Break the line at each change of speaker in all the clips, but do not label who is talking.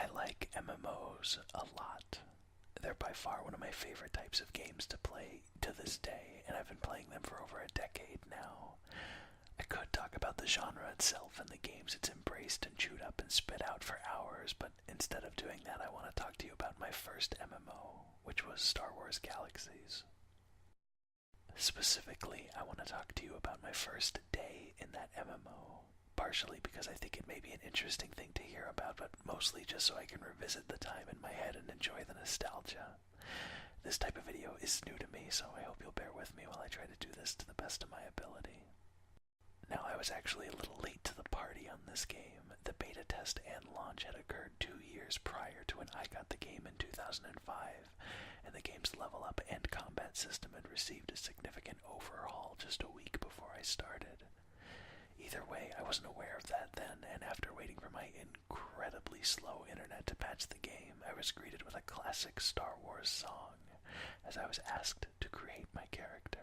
I like MMOs a lot. They're by far one of my favorite types of games to play to this day, and I've been playing them for over a decade now. I could talk about the genre itself and the games it's embraced and chewed up and spit out for hours, but instead of doing that, I want to talk to you about my first MMO, which was Star Wars Galaxies. Specifically, I want to talk to you about my first day in that MMO, partially because I think it may be an interesting thing to hear about, but mostly just so I can revisit the time in my head and enjoy the nostalgia. This type of video is new to me, so I hope you'll bear with me while I try to do this to the best of my ability. Now, I was actually a little late to the party on this game. The beta test and launch had occurred 2 years prior to when I got the game in 2005, and the game's level up and combat system had received a significant overhaul just a week before I started. Either way, I wasn't aware of that then, and after waiting for my incredibly slow internet to patch the game, I was greeted with a classic Star Wars song, as I was asked to create my character.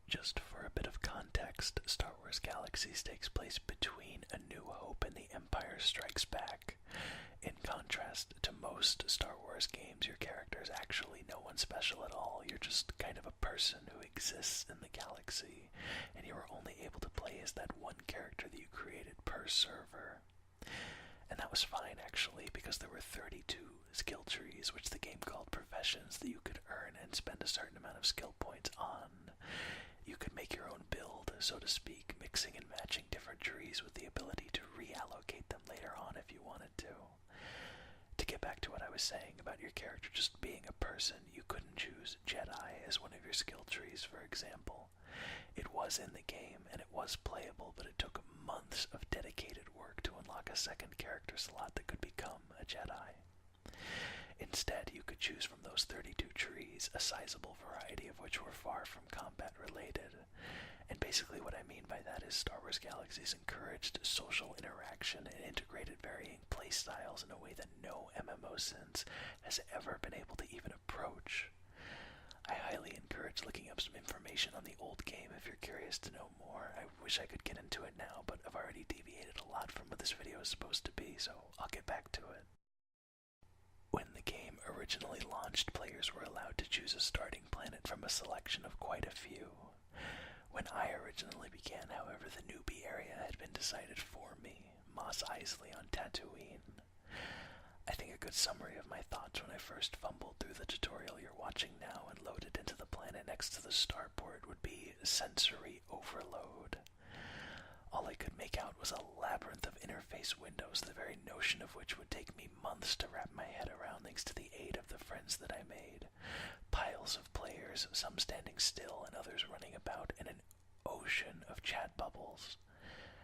Just for a bit of context, Star Wars Galaxies takes place between A New Hope and The Empire Strikes Back. In contrast to most Star Wars games, your character is actually no one special at all. You're just kind of a person who exists in the galaxy, and you are only able to play as that one character that you created per server. And that was fine, actually, because there were 32 skill trees, which the game called professions, that you could earn and spend a certain amount of skill points on. You could make your own build, so to speak, mixing and matching different trees with the ability to reallocate them later on if you wanted to. To get back to what I was saying about your character just being a person, you couldn't choose Jedi as one of your skill trees, for example. It was in the game, and it was playable, but it took months of dedicated work to unlock a second character slot that could become a Jedi. Instead, you could choose from those 32 trees, a sizable variety of which were far from combat related. And basically what I mean by that is Star Wars Galaxies encouraged social interaction and integrated varying playstyles in a way that no MMO since has ever been able to even approach. I highly encourage looking up some information on the old game if you're curious to know more. I wish I could get into it now, but I've already deviated a lot from what this video is supposed to be, so I'll get back to it. When the game originally launched, players were allowed to choose a starting planet from a selection of quite a few. When I originally began, however, the newbie area had been decided for me, Mos Eisley on Tatooine. I think a good summary of my thoughts when I first fumbled through the tutorial you're watching now and loaded into the planet next to the starport would be sensory overload. All I could make out was a labyrinth of interface windows, the very notion of which would take me months to wrap my head around thanks to the aid of the friends that I made. Piles of players, some standing still and others running about, and an ocean of chat bubbles.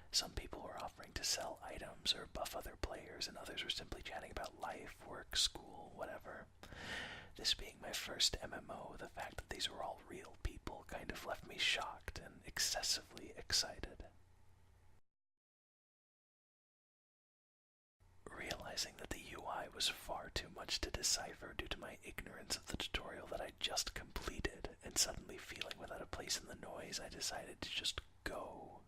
Some people were offering to sell items or buff other players, and others were simply chatting about life, work, school, whatever. This being my first MMO, the fact that these were all real people kind of left me shocked and excessively excited. Realizing that the UI was far too much to decipher due to my ignorance of the tutorial that I just completed, and suddenly feeling without a place in the noise, I decided to just go.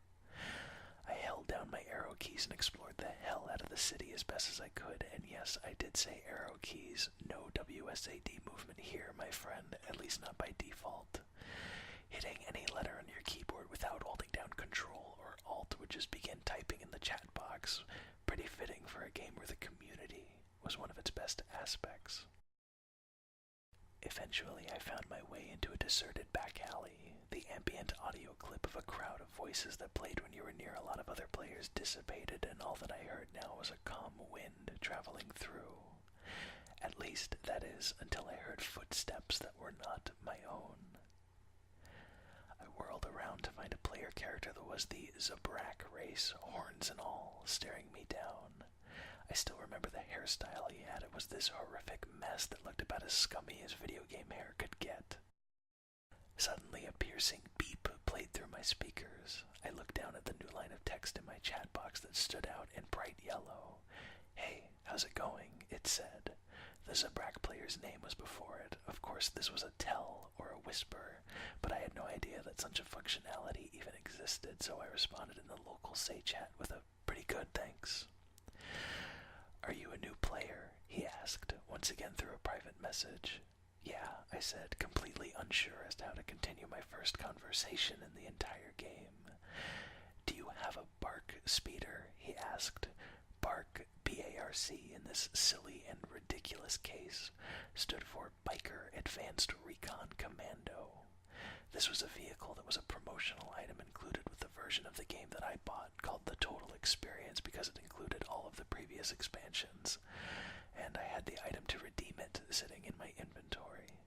I held down my arrow keys and explored the hell out of the city as best as I could, and yes, I did say arrow keys, no WSAD movement here, my friend, at least not by default. Hitting any letter on your keyboard without holding down Control or Alt would just begin typing in the chat box. Pretty fitting for a game where the community was one of its best aspects. Eventually, I found my way into a deserted back alley. The ambient audio clip of a crowd of voices that played when you were near a lot of other players dissipated, and all that I heard now was a calm wind traveling through. At least, that is, until I heard footsteps that were not my own. I whirled around to find a player character that was the Zabrak race, horns and all, staring me down. I still remember the hairstyle he had. It was this horrific mess that looked about as scummy as video game hair could get. Suddenly a piercing beep played through my speakers. I looked down at the new line of text in my chat box that stood out in bright yellow. "Hey, how's it going?" it said. The Zabrak player's name was before it. Of course, this was a tell or a whisper, but I had no idea that such a functionality even existed, so I responded in the local say chat with a pretty good thanks. message. Yeah, I said, completely unsure as to how to continue my first conversation in the entire game. Do you have a bark speeder? He asked. Bark, B-A-R-C, in this silly and ridiculous case, stood for Biker Advanced Recon Commando. This was a vehicle that was a promotional item included with the version of the game that I bought, called the Total Experience, because it included all of the previous expansions, and I had the item to redeem it sitting in my inventory.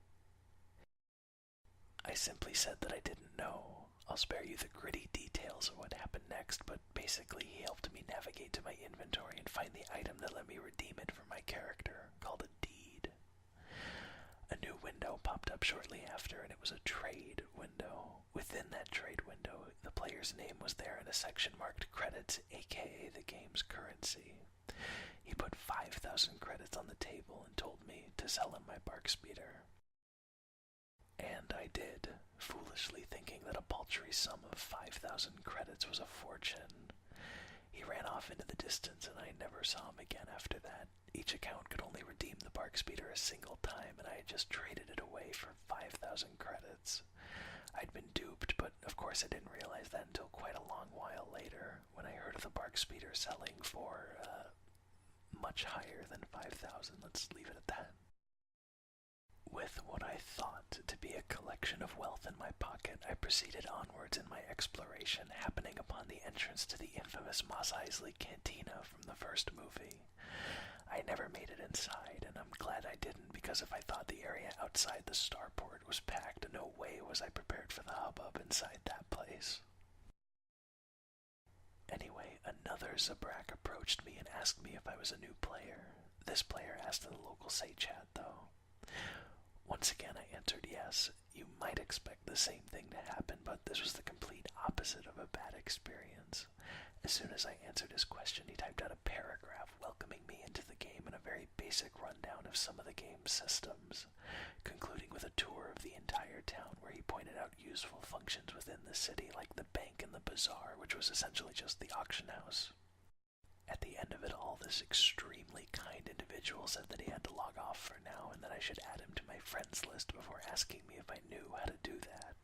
I simply said that I didn't know. I'll spare you the gritty details of what happened next, but basically he helped me navigate to my inventory and find the item that let me redeem it for my character, called a deed. A new window popped up shortly after, and it was a trade window. Within that trade window, the player's name was there in a section marked credits, aka the game's currency. He put 5,000 credits on the table and told me to sell him my bark speeder. And I did, foolishly thinking that a paltry sum of 5,000 credits was a fortune. He ran off into the distance, and I never saw him again after that. Each account could only redeem the bark speeder a single time, and I had just traded it away for 5,000 credits. I'd been duped, but of course I didn't realize that until quite a long while later, when I heard of the bark speeder selling for, much higher than 5,000, let's leave it at that. With what I thought to be a collection of wealth in my pocket, I proceeded onwards in my exploration, happening upon the entrance to the infamous Mos Eisley Cantina from the first movie. I never made it inside, and I'm glad I didn't, because if I thought the area outside the starport was packed, no way was I prepared for the hubbub inside that place. Anyway, another Zabrak approached me and asked me if I was a new player. This player asked in the local Say chat, though. Once again, I answered yes. You might expect the same thing to happen, but this was the complete opposite of a bad experience. As soon as I answered his question, he typed out a paragraph welcoming me into the game and a very basic rundown of some of the game's systems, concluding with a tour of the entire town where he pointed out useful functions within the city, like the bank and the bazaar, which was essentially just the auction house. At the end of it all, this extremely kind individual said that he had to log off for now and that I should add him to my friends list before asking me if I knew how to do that.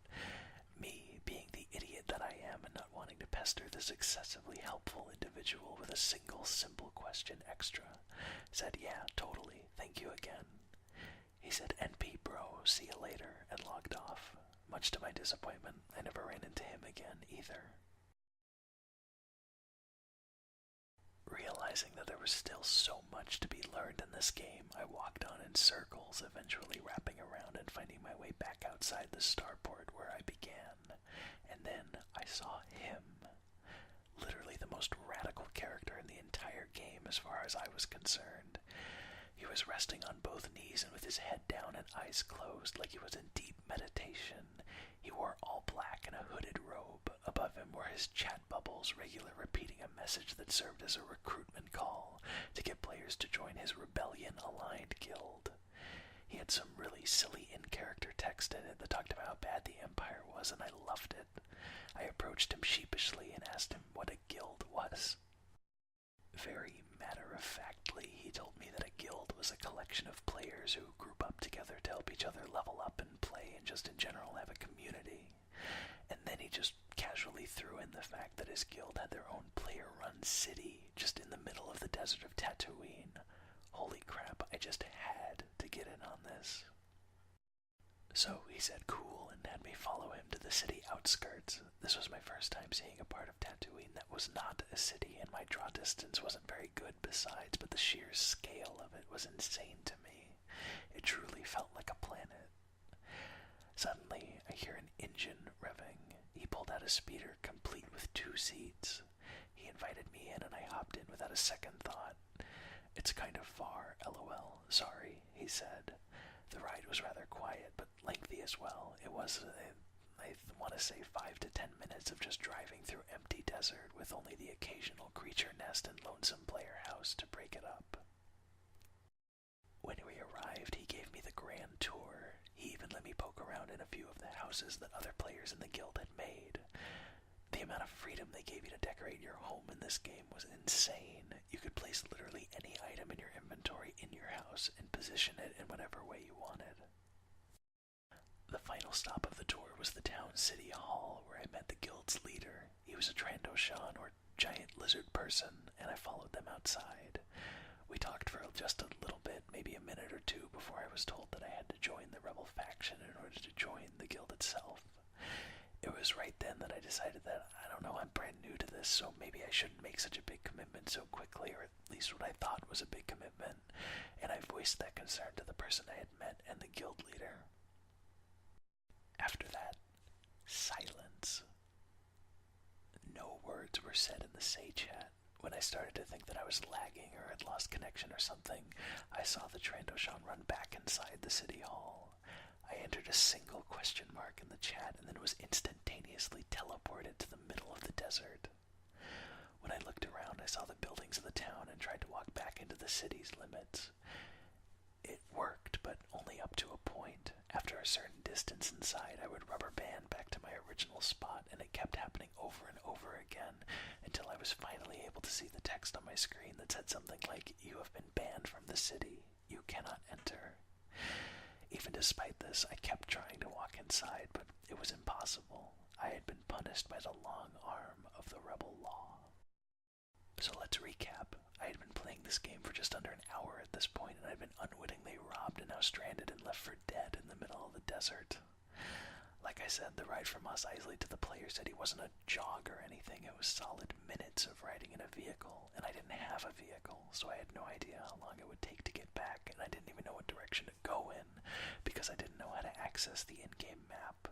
Me, being the idiot that I am and not wanting to pester this excessively helpful individual with a single simple question extra, said yeah, totally, thank you again. He said NP bro, see you later, and logged off. Much to my disappointment, I never ran into him again either. Realizing that there was still so much to be learned in this game, I walked on in circles, eventually wrapping around and finding my way back outside the starport where I began. And then I saw him. Literally the most radical character in the entire game as far as I was concerned. He was resting on both knees and with his head down and eyes closed like he was in deep meditation. He wore all black and a hooded robe. Above him were his chat bubbles, regularly repeating a message that served as a recruitment call to get players to join his rebellion-aligned guild. He had some really silly in-character text in it that talked about how bad the Empire was, and I loved it. I approached him sheepishly and asked him what a guild was. Very matter-of-factly, he told me that a guild was a collection of players who group up together to help each other level up and play and just in general have a community. And then he just casually threw in the fact that his guild had their own player-run city just in the middle of the desert of Tatooine. Holy crap, I just had to get in on this. So he said cool and had me follow him to the city outskirts. This was my first time seeing a part of Tatooine that was not a city, and my draw distance wasn't very good besides, but the sheer scale of it was insane to me. It truly felt like a planet. Suddenly, I hear an engine revving. He pulled out a speeder complete with 2 seats. He invited me in and I hopped in without a second thought. It's kind of far, lol. Sorry, he said. The ride was rather quiet, but lengthy as well. It was, I want to say 5 to 10 minutes of just driving through empty desert with only the occasional creature nest and lonesome player house to break it up. When we arrived, he gave me the grand tour. He even let me poke around in a few of the houses that other players in the guild had made. The amount of freedom they gave you to decorate your home in this game was insane. You could place literally any item in your inventory in your house and position position it in whatever way you wanted. The final stop of the tour was the town city hall, where I met the guild's leader. He was a Trandoshan, or giant lizard person, and I followed them outside. We talked for just a little bit, maybe a minute or two, before I was told that I had to join the rebel faction in order to join the guild itself. It was right then that I decided that, I don't know, I'm brand new to this, so maybe I shouldn't make such a big commitment so quickly, or at least what I thought was a big commitment, and I voiced that concern to the person I had met and the guild leader. After that, silence. No words were said in the Say chat. When I started to think that I was lagging or had lost connection or something, I saw the Trandoshan run back inside the city hall. I entered a single question mark in the chat and then was instantaneously teleported to the middle of the desert. When I looked around, I saw the buildings of the town and tried to walk back into the city's limits. It worked, but only up to a point. After a certain distance inside, I would rubber band back to my original spot, and it kept happening over and over again until I was finally able to see the text on my screen that said something like, "You have been banned from the city. You cannot enter." Even despite this, I kept trying to walk inside, but it was impossible. I had been punished by the long arm of the rebel law. So let's recap. I had been playing this game for just under an hour at this point, and I'd been unwittingly robbed and now stranded and left for dead in the middle of the desert. Like I said, the ride from Mos Eisley to the player city wasn't a jog or anything. It was solid minutes of riding in a vehicle, and I didn't have a vehicle, so I had no idea how long it would take to get back, and I didn't even know what direction to go in, because I didn't know how to access the in-game map.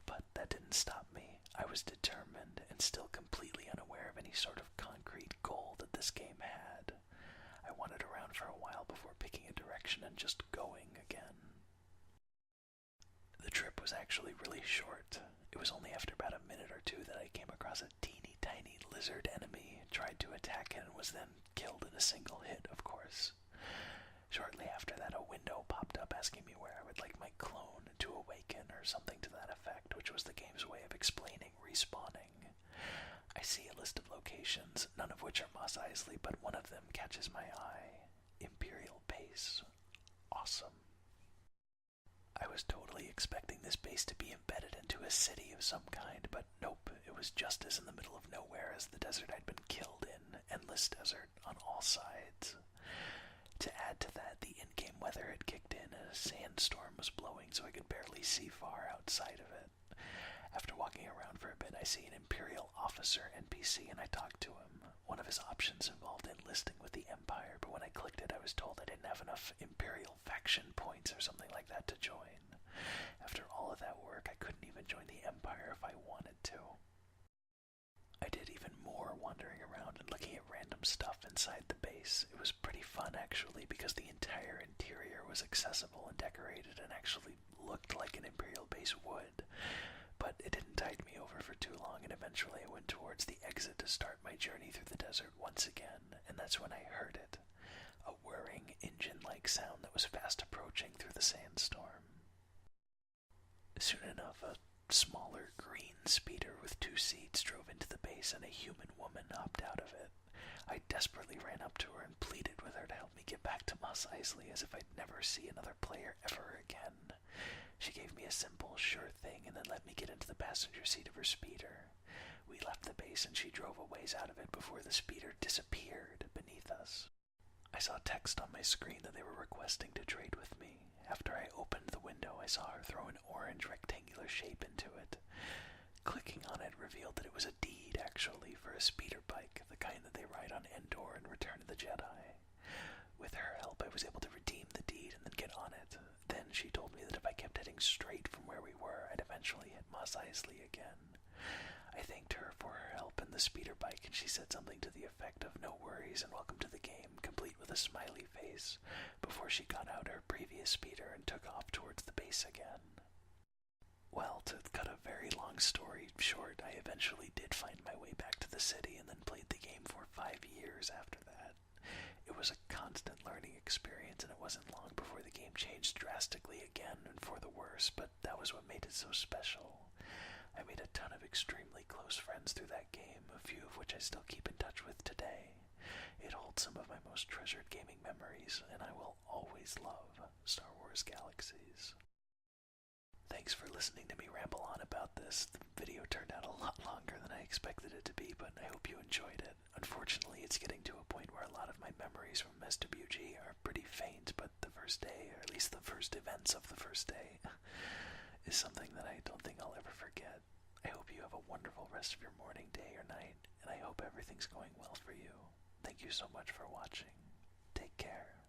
But that didn't stop me. I was determined and still completely unaware of any sort of concrete goal that this game had. I wandered around for a while before picking a direction and just going again. The trip was actually really short. It was only after about a minute or two that I came across a teeny tiny lizard enemy, tried to attack it, and was then killed in a single hit, of course. Shortly after that, a window popped up asking me where I would like my clone to awaken or something to that effect, which was the game's way of explaining respawning. I see a list of locations, none of which are Mos Eisley, but one of them catches my eye. Imperial Base. Awesome. I was totally expecting this base to be embedded into a city of some kind, but nope, it was just as in the middle of nowhere as the desert I'd been killed in, endless desert on all sides. To add to that, the in-game weather had kicked in and a sandstorm was blowing, so I could barely see far outside of it. After walking around for a bit, I see an Imperial officer NPC and I talk to him. One of his options involved enlisting with the Empire, but when I clicked it, I was told I didn't have enough Imperial faction points or something like that to join. After all of that work, I couldn't even join the Empire if I wanted to. I did even more wandering around and looking at random stuff inside the base. It was pretty fun, actually, because the entire interior was accessible and decorated and actually looked like an Imperial Base would. But it didn't tide me over for too long, and eventually I went towards the exit to start my journey through the desert once again, and that's when I heard it. A whirring, engine-like sound that was fast approaching through the sandstorm. Soon enough, a smaller green speeder with 2 seats drove into the base and a human woman hopped out of it. I desperately ran up to her and pleaded with her to help me get back to Mos Eisley as if I'd never see another player ever again. She gave me a simple, sure thing and then let me get into the passenger seat of her speeder. We left the base and she drove a ways out of it before the speeder disappeared beneath us. I saw text on my screen that they were requesting to trade with me. After I opened the window, I saw her throw an orange rectangular shape into it. Clicking on it revealed that it was a deed, actually, for a speeder bike, the kind that they ride on Endor in Return of the Jedi. With her help, I was able to redeem the deed and then get on it. Then she told me that if I kept heading straight from where we were, I'd eventually hit Mos Eisley again. I thanked her for her help in the speeder bike, and she said something to the effect of "no worries and welcome to the game," complete with a smiley face, before she got out her previous speeder and took off towards the base again. Well, to cut a very long story short, I eventually did find my way back to the city and then played the game for 5 years after that. It was a constant learning experience, and it wasn't long before the game changed drastically again and for the worse, but that was what made it so special. I made a ton of extremely close friends through that game, a few of which I still keep in touch with today. It holds some of my most treasured gaming memories, and I will always love Star Wars Galaxies. Thanks for listening to me ramble on about this. The video turned out a lot longer than I expected it to be, but I hope you enjoyed it. Unfortunately, it's getting to a point where a lot of my memories from SWG are pretty faint, but the first day, or at least the first events of the first day, is something that I don't think I'll ever forget. I hope you have a wonderful rest of your morning, day, or night, and I hope everything's going well for you. Thank you so much for watching. Take care.